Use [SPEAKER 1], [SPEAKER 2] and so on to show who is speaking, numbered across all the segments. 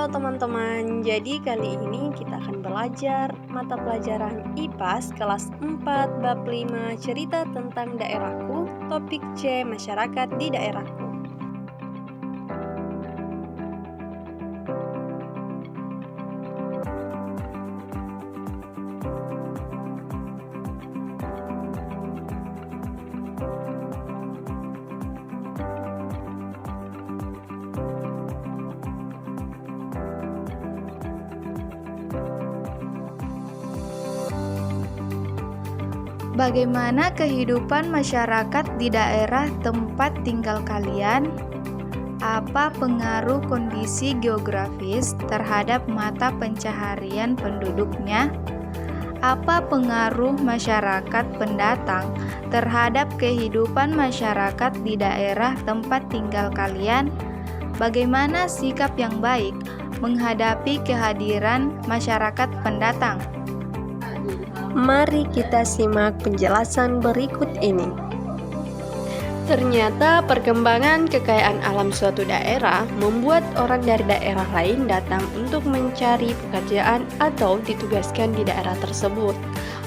[SPEAKER 1] Halo teman-teman, jadi kali ini kita akan belajar mata pelajaran IPAS kelas 4 bab 5 cerita tentang daerahku, topik C masyarakat di daerahku.
[SPEAKER 2] Bagaimana kehidupan masyarakat di daerah tempat tinggal kalian? Apa pengaruh kondisi geografis terhadap mata pencaharian penduduknya? Apa pengaruh masyarakat pendatang terhadap kehidupan masyarakat di daerah tempat tinggal kalian? Bagaimana sikap yang baik menghadapi kehadiran masyarakat pendatang?
[SPEAKER 1] Mari kita simak penjelasan berikut ini. Ternyata perkembangan kekayaan alam suatu daerah membuat orang dari daerah lain datang untuk mencari pekerjaan atau ditugaskan di daerah tersebut.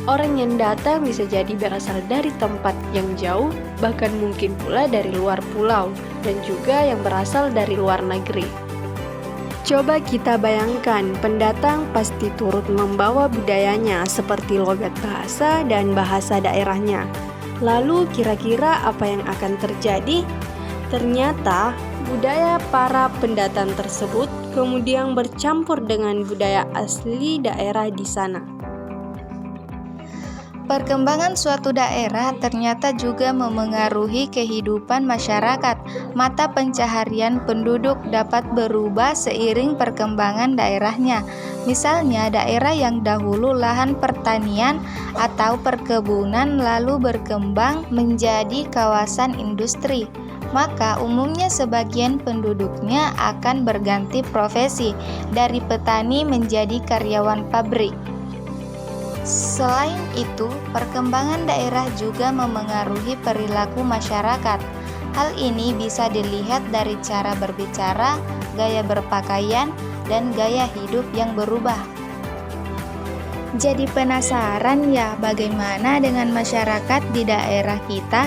[SPEAKER 1] Orang yang datang bisa jadi berasal dari tempat yang jauh, bahkan mungkin pula dari luar pulau, dan juga yang berasal dari luar negeri. Coba kita bayangkan, pendatang pasti turut membawa budayanya seperti logat bahasa dan bahasa daerahnya. Lalu kira-kira apa yang akan terjadi? Ternyata budaya para pendatang tersebut kemudian bercampur dengan budaya asli daerah di sana.
[SPEAKER 2] Perkembangan suatu daerah ternyata juga memengaruhi kehidupan masyarakat. Mata pencaharian penduduk dapat berubah seiring perkembangan daerahnya. Misalnya, daerah yang dahulu lahan pertanian atau perkebunan lalu berkembang menjadi kawasan industri. Maka umumnya sebagian penduduknya akan berganti profesi dari petani menjadi karyawan pabrik. Selain itu, perkembangan daerah juga memengaruhi perilaku masyarakat. Hal ini bisa dilihat dari cara berbicara, gaya berpakaian, dan gaya hidup yang berubah. Jadi penasaran ya bagaimana dengan masyarakat di daerah kita?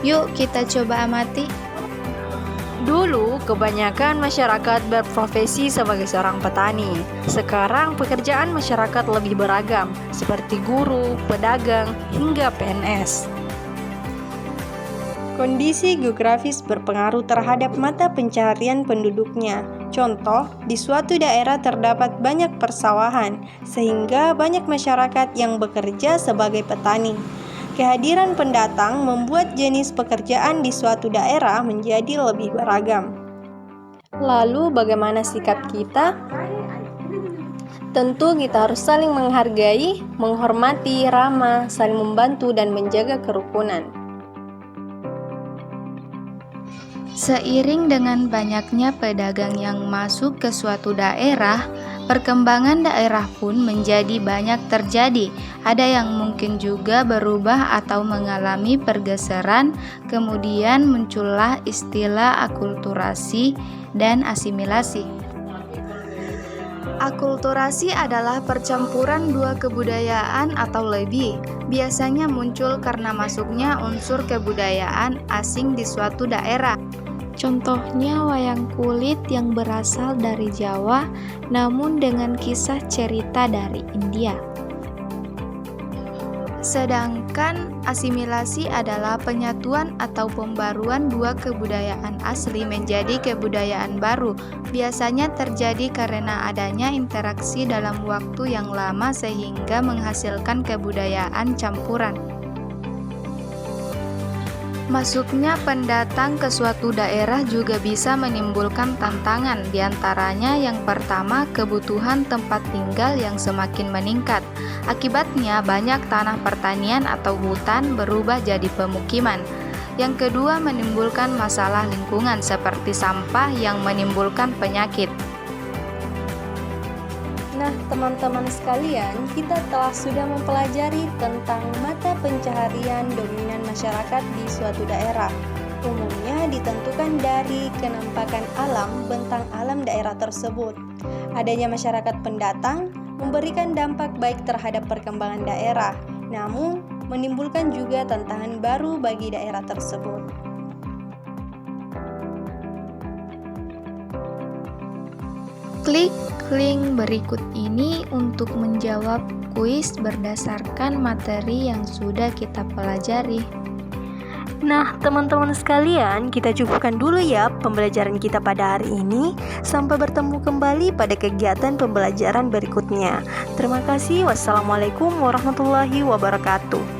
[SPEAKER 2] Yuk kita coba amati.
[SPEAKER 1] Dulu, kebanyakan masyarakat berprofesi sebagai seorang petani. Sekarang, pekerjaan masyarakat lebih beragam, seperti guru, pedagang, hingga PNS. Kondisi geografis berpengaruh terhadap mata pencaharian penduduknya. Contoh, di suatu daerah terdapat banyak persawahan, sehingga banyak masyarakat yang bekerja sebagai petani. Kehadiran pendatang membuat jenis pekerjaan di suatu daerah menjadi lebih beragam. Lalu, bagaimana sikap kita? Tentu kita harus saling menghargai, menghormati, ramah, saling membantu, dan menjaga kerukunan.
[SPEAKER 2] Seiring dengan banyaknya pedagang yang masuk ke suatu daerah, perkembangan daerah pun menjadi banyak terjadi. Ada yang mungkin juga berubah atau mengalami pergeseran, kemudian muncullah istilah akulturasi dan asimilasi. Akulturasi adalah percampuran dua kebudayaan atau lebih. Biasanya muncul karena masuknya unsur kebudayaan asing di suatu daerah. Contohnya wayang kulit yang berasal dari Jawa, namun dengan kisah cerita dari India. Sedangkan asimilasi adalah penyatuan atau pembaruan dua kebudayaan asli menjadi kebudayaan baru. Biasanya terjadi karena adanya interaksi dalam waktu yang lama sehingga menghasilkan kebudayaan campuran. Masuknya pendatang ke suatu daerah juga bisa menimbulkan tantangan, diantaranya yang pertama kebutuhan tempat tinggal yang semakin meningkat. Akibatnya banyak tanah pertanian atau hutan berubah jadi pemukiman. Yang kedua menimbulkan masalah lingkungan seperti sampah yang menimbulkan penyakit.
[SPEAKER 1] Nah, teman-teman sekalian, kita sudah mempelajari tentang mata pencaharian dominan masyarakat di suatu daerah. Umumnya Pertama, ditentukan dari kenampakan alam bentang alam daerah tersebut. Adanya masyarakat pendatang memberikan dampak baik terhadap perkembangan daerah, namun menimbulkan juga tantangan baru bagi daerah tersebut.
[SPEAKER 2] Klik link berikut ini untuk menjawab kuis berdasarkan materi yang sudah kita pelajari.
[SPEAKER 3] Nah, teman-teman sekalian, kita cukupkan dulu ya pembelajaran kita pada hari ini. Sampai bertemu kembali pada kegiatan pembelajaran berikutnya. Terima kasih. Wassalamualaikum warahmatullahi wabarakatuh.